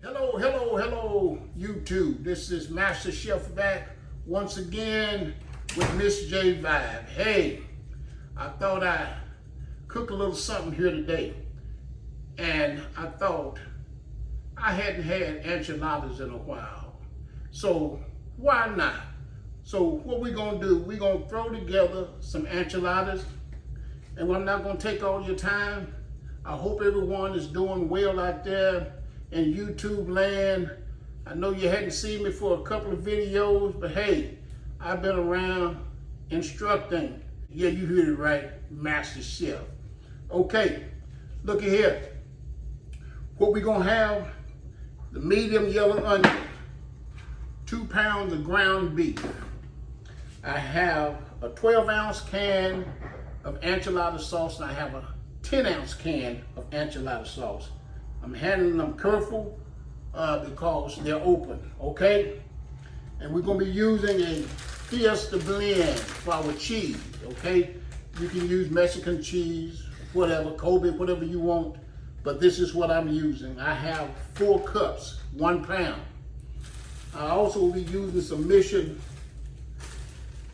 Hello, YouTube. This is Masterchef back once again with Miss Jayvibers. Hey, I thought I'd cook a little something here today. And I thought I hadn't had enchiladas in a while. So why not? So what we're gonna do, we're gonna throw together some enchiladas. And I'm not gonna take all your time. I hope everyone is doing well out there in YouTube land. I know you hadn't seen me for a couple of videos, but hey, I've been around instructing. Yeah, you heard it right, Master Chef. Okay, look at here. What we gonna have, the medium yellow onion, 2 pounds of ground beef. I have a 12-ounce can of enchilada sauce, and I have a 10-ounce can of enchilada sauce. I'm handling them careful because they're open, okay? And we're gonna be using a Fiesta blend for our cheese, okay? You can use Mexican cheese, whatever, Kobe, whatever you want, but this is what I'm using. I have 4 cups, 1 pound. I also will be using some Mission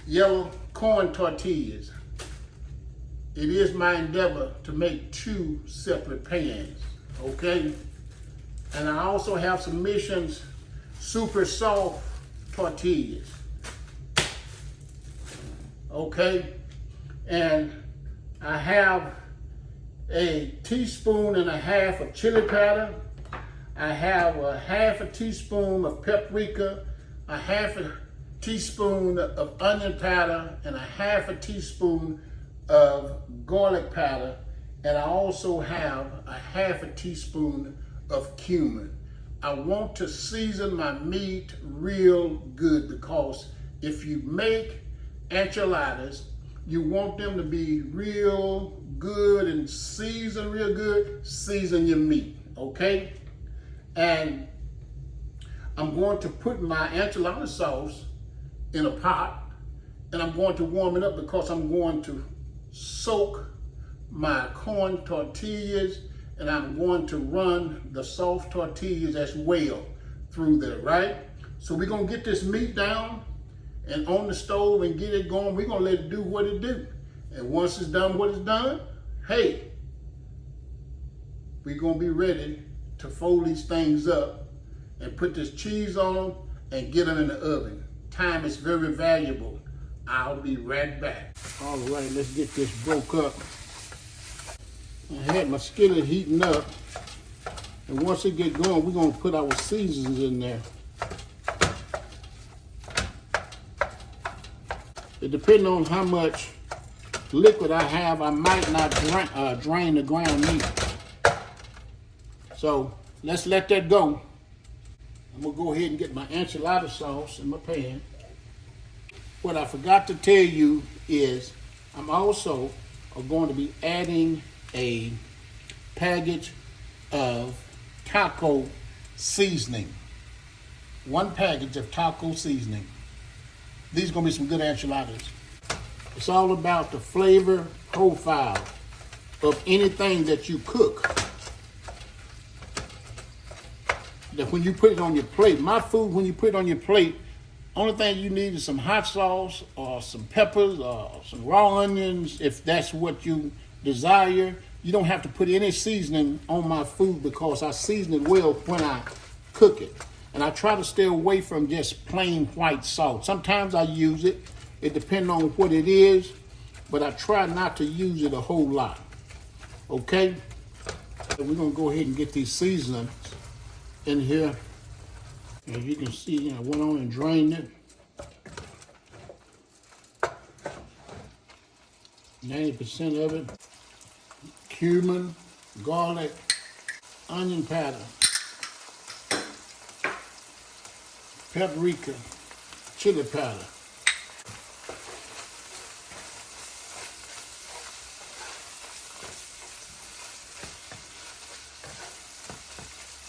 yellow corn tortillas. It is my endeavor to make 2 separate pans, okay? And I also have some Mission's super soft tortillas, okay? And I have a 1.5 teaspoons of chili powder. I have a 1/2 teaspoon of paprika, a 1/2 teaspoon of onion powder, and a 1/2 teaspoon of garlic powder. And I also have a 1/2 teaspoon of cumin. I want to season my meat real good because if you make enchiladas, you want them to be real good and season real good. Season your meat, okay? And I'm going to put my enchilada sauce in a pot, and I'm going to warm it up because I'm going to soak my corn tortillas, and I'm going to run the soft tortillas as well through there, right? So we're gonna get this meat down and on the stove and get it going. We're gonna let it do what it do. And once it's done what it's done, hey, we're gonna be ready to fold these things up and put this cheese on them and get them in the oven. Time is very valuable. I'll be right back. All right, let's get this broke up. I had my skillet heating up, and once it get going, we're gonna put our seasonings in there. It depends on how much liquid I have. I might not drain the ground meat. So let's let that go. I'm gonna go ahead and get my enchilada sauce in my pan. What I forgot to tell you is I'm also going to be adding a package of taco seasoning. 1 package of taco seasoning. These are gonna be some good enchiladas. It's all about the flavor profile of anything that you cook. That when you put it on your plate, my food, when you put it on your plate, only thing you need is some hot sauce or some peppers or some raw onions, if that's what you desire. You don't have to put any seasoning on my food because I season it well when I cook it. And I try to stay away from just plain white salt. Sometimes I use it. It depends on what it is, but I try not to use it a whole lot. Okay? So we're gonna go ahead and get these seasonings in here. As you can see, I went on and drained it. 90% of it. Cumin, garlic, onion powder, paprika, chili powder.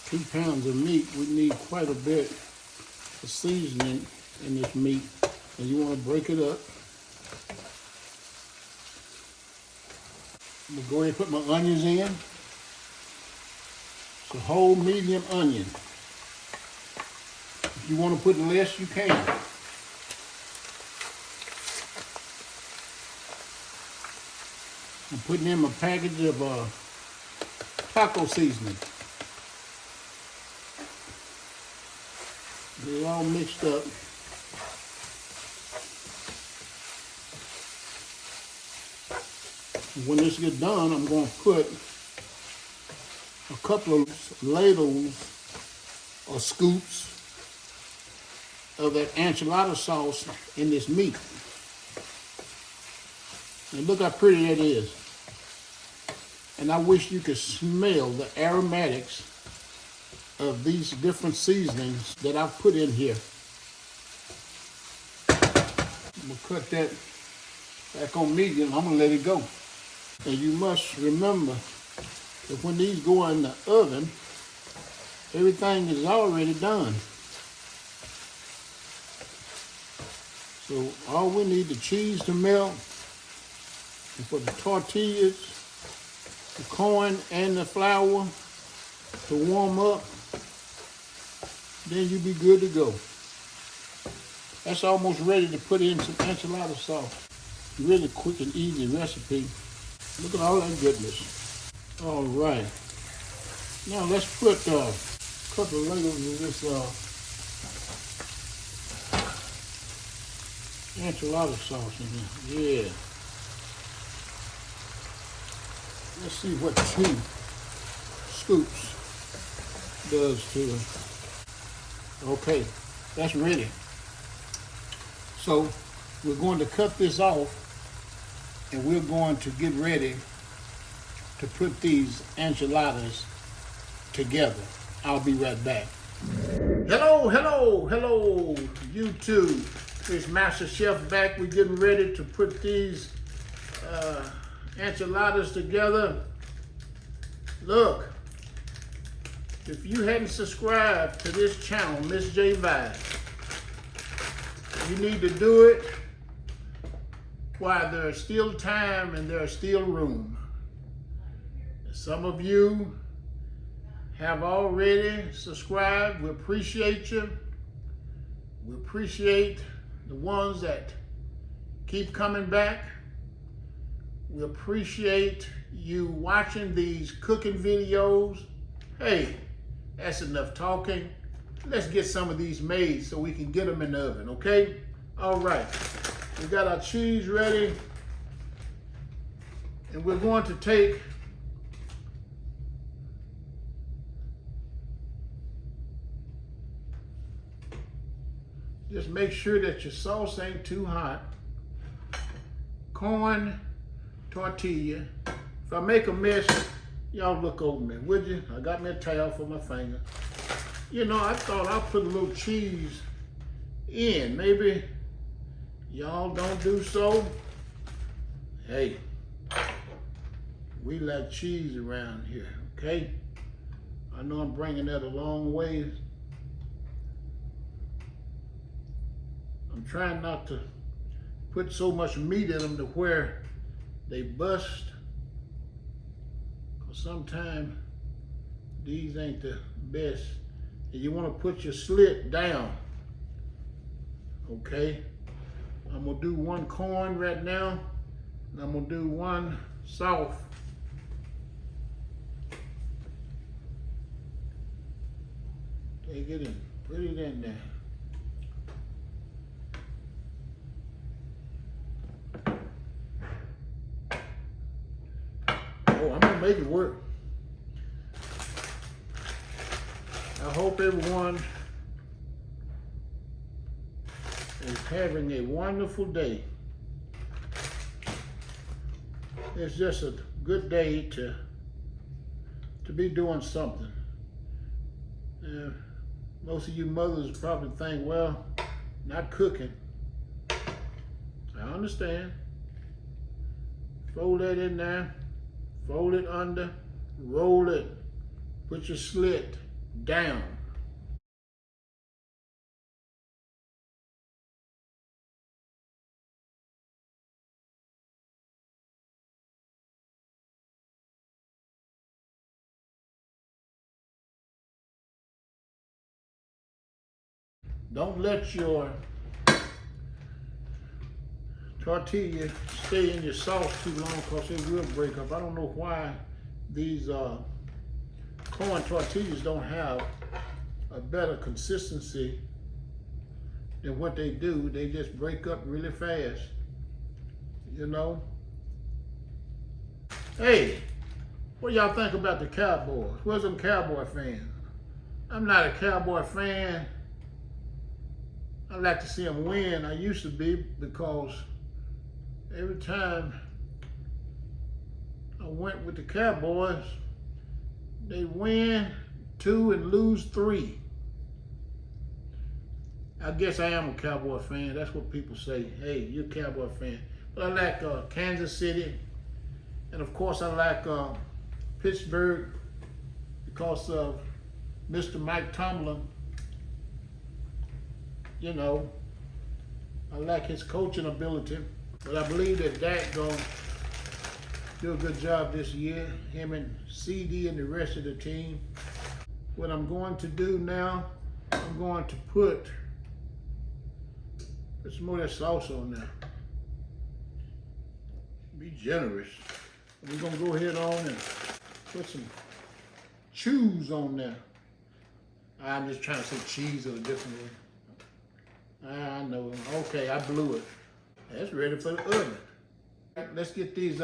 Two pounds of meat, we need quite a bit of seasoning in this meat, and you want to break it up. I'm gonna go ahead and put my onions in. It's a whole medium onion. If you want to put less, you can. I'm putting in my package of taco seasoning. They're all mixed up. When this gets done, I'm going to put a couple of ladles or scoops of that enchilada sauce in this meat. And look how pretty that is. And I wish you could smell the aromatics of these different seasonings that I've put in here. I'm gonna cut that back on medium. I'm gonna let it go. And you must remember that when these go in the oven, everything is already done. So all we need the cheese to melt, and for the tortillas, the corn and the flour to warm up, then you'll be good to go. That's almost ready to put in some enchilada sauce. Really quick and easy recipe. Look at all that goodness. All right. Now let's put a couple of layers of this enchilada sauce in here. Yeah. Let's see what 2 scoops does to it. Okay, that's ready. So we're going to cut this off and we're going to get ready to put these enchiladas together. I'll be right back. Hello, hello, hello, YouTube. It's Masterchef back. We're getting ready to put these enchiladas together. Look, if you hadn't subscribed to this channel, Miss Jayvibers, you need to do it while there's still time and there's still room. Some of you have already subscribed. We appreciate you. We appreciate the ones that keep coming back. We appreciate you watching these cooking videos. Hey, that's enough talking. Let's get some of these made so we can get them in the oven, okay? All right, we got our cheese ready. And we're going to take just make sure that your sauce ain't too hot. Corn tortilla. If I make a mess, y'all look over me, would you? I got me a towel for my finger. You know, I thought I'd put a little cheese in. Maybe y'all don't do so. Hey, we like cheese around here, okay? I know I'm bringing that a long way. I'm trying not to put so much meat in them to where they bust. Because sometimes these ain't the best. And you want to put your slit down. Okay? I'm going to do 1 corn right now. And I'm going to do 1 soft. Take it in. Put it in there. I'm gonna make it work. I hope everyone is having a wonderful day. It's just a good day to be doing something. Most of you mothers probably think, well, not cooking. I understand. Fold that in there. Fold it under, roll it, put your slit down. Don't let your tortilla stay in your sauce too long because it will break up. I don't know why these corn tortillas don't have a better consistency than what they do. They just break up really fast, you know. Hey, what y'all think about the Cowboys? Where's them Cowboy fans? I'm not a Cowboy fan. I like to see them win. I used to be, because every time I went with the Cowboys, they win 2 and lose 3. I guess I am a Cowboy fan. That's what people say. Hey, you're a Cowboy fan. But I like Kansas City. And of course I like Pittsburgh because of Mr. Mike Tomlin. You know, I like his coaching ability. But I believe that Dak gonna do a good job this year. Him and CD and the rest of the team. What I'm going to do now, I'm going to put some more of that sauce on there. Be generous. We're gonna go ahead on and put some chews on there. I'm just trying to say cheese in a different way. I know. Okay, I blew it. That's ready for the oven. Let's get these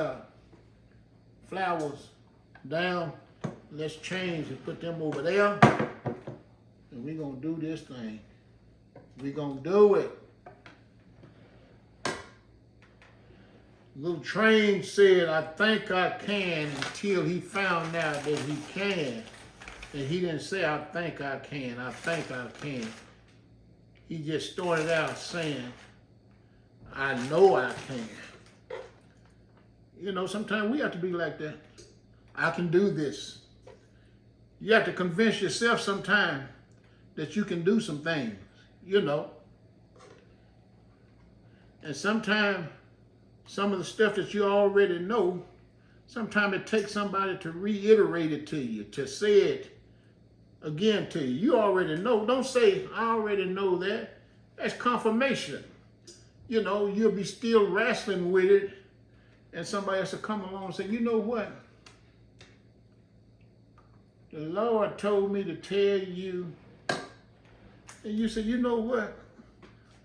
flowers down. Let's change and put them over there. And we're gonna do this thing. We're gonna do it. Little Train said, I think I can, until he found out that he can. And he didn't say, I think I can, I think I can. He just started out saying, I know I can. You know, sometimes we have to be like that. I can do this. You have to convince yourself sometimes that you can do some things, you know. And sometimes, some of the stuff that you already know, sometimes it takes somebody to reiterate it to you, to say it again to you. You already know. Don't say, I already know that. That's confirmation. You know, you'll be still wrestling with it, and somebody else will come along and say, you know what? The Lord told me to tell you. And you say, you know what?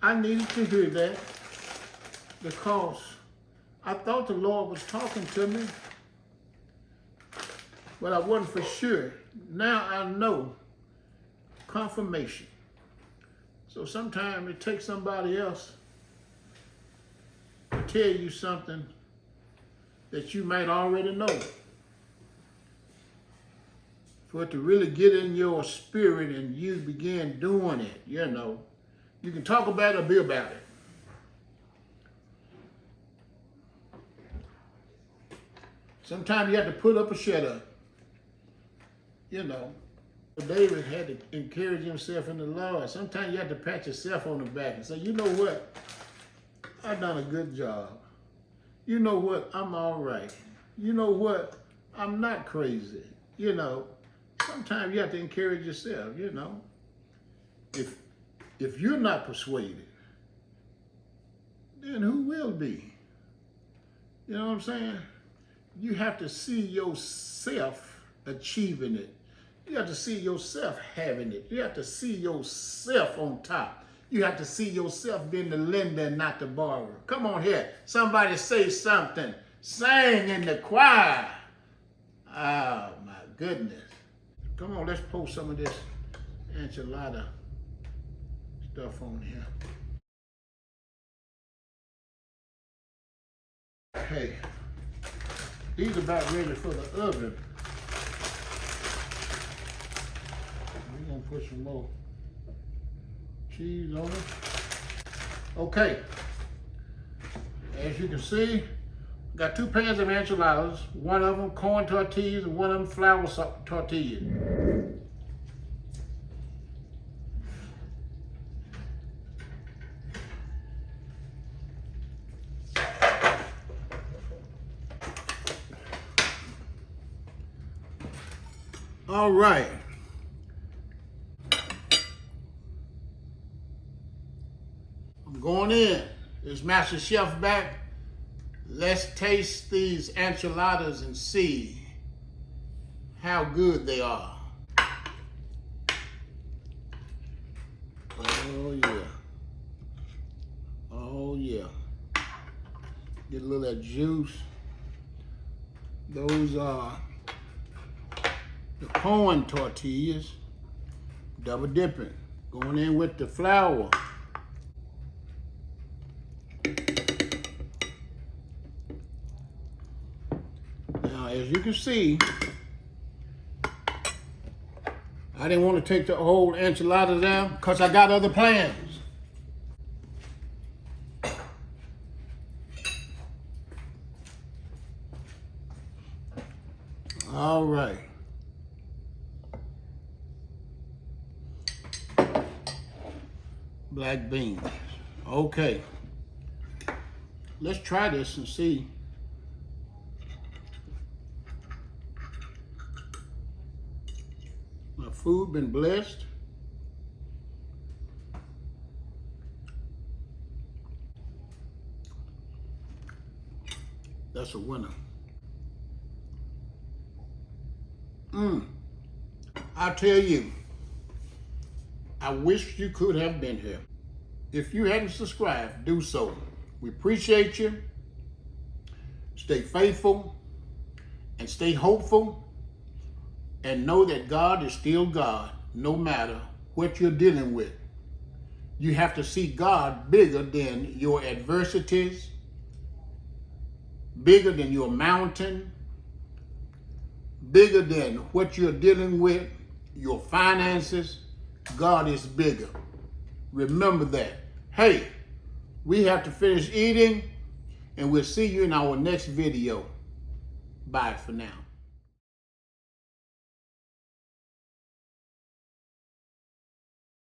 I needed to hear that, because I thought the Lord was talking to me, but I wasn't for sure. Now I know. Confirmation. So sometimes it takes somebody else to tell you something that you might already know, for it to really get in your spirit and you begin doing it, you know. You can talk about it or be about it. Sometimes you have to put up or shut up. You know, David had to encourage himself in the Lord. Sometimes you have to pat yourself on the back and say, you know what? I've done a good job. You know what? I'm all right. You know what? I'm not crazy. You know, sometimes you have to encourage yourself, you know. If you're not persuaded, then who will be? You know what I'm saying? You have to see yourself achieving it. You have to see yourself having it. You have to see yourself on top. You have to see yourself being the lender and not the borrower. Come on here. Somebody say something. Sing in the choir. Oh, my goodness. Come on, let's post some of this enchilada stuff on here. Okay. These are about ready for the oven. We're gonna put some more cheese on it. Okay. As you can see, got 2 pans of enchiladas. One of them corn tortillas and one of them flour tortillas. All right. going in. Is Masterchef back? Let's taste these enchiladas and see how good they are. Oh yeah. Oh yeah. Get a little of that juice. Those are the corn tortillas, double dipping. Going in with the flour. Now, as you can see, I didn't want to take the whole enchilada down because I got other plans. All right. Black beans. Okay. Let's try this and see. My food been blessed. That's a winner. I tell you, I wish you could have been here. If you hadn't subscribed, do so. We appreciate you. Stay faithful and stay hopeful, and know that God is still God no matter what you're dealing with. You have to see God bigger than your adversities, bigger than your mountain, bigger than what you're dealing with, your finances. God is bigger. Remember that. Hey, we have to finish eating, and we'll see you in our next video. Bye for now.